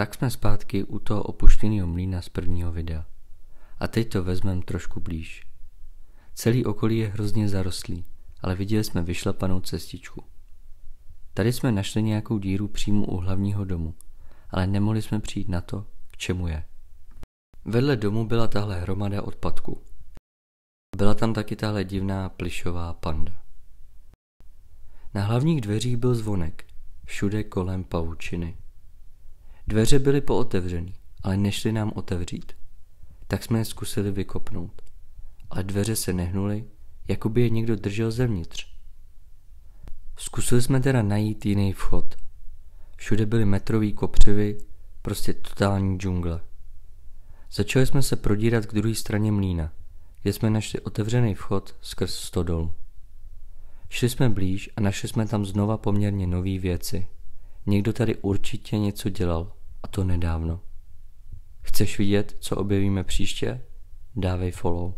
Tak jsme zpátky u toho opuštěného mlýna z prvního videa. A teď to vezmeme trošku blíž. Celý okolí je hrozně zarostlý, ale viděli jsme vyšlapanou cestičku. Tady jsme našli nějakou díru přímo u hlavního domu, ale nemohli jsme přijít na to, k čemu je. Vedle domu byla tahle hromada odpadků. Byla tam taky tahle divná plyšová panda. Na hlavních dveřích byl zvonek, všude kolem pavučiny. Dveře byly pootevřený, ale nešli nám otevřít. Tak jsme je zkusili vykopnout. Ale dveře se nehnuly, jako by je někdo držel zevnitř. Zkusili jsme teda najít jiný vchod. Všude byly metrový kopřivy, prostě totální džungle. Začali jsme se prodírat k druhé straně mlýna, kde jsme našli otevřený vchod skrz stodolu. Šli jsme blíž a našli jsme tam znova poměrně nový věci. Někdo tady určitě něco dělal, a to nedávno. Chceš vidět, co objevíme příště? Dávej follow.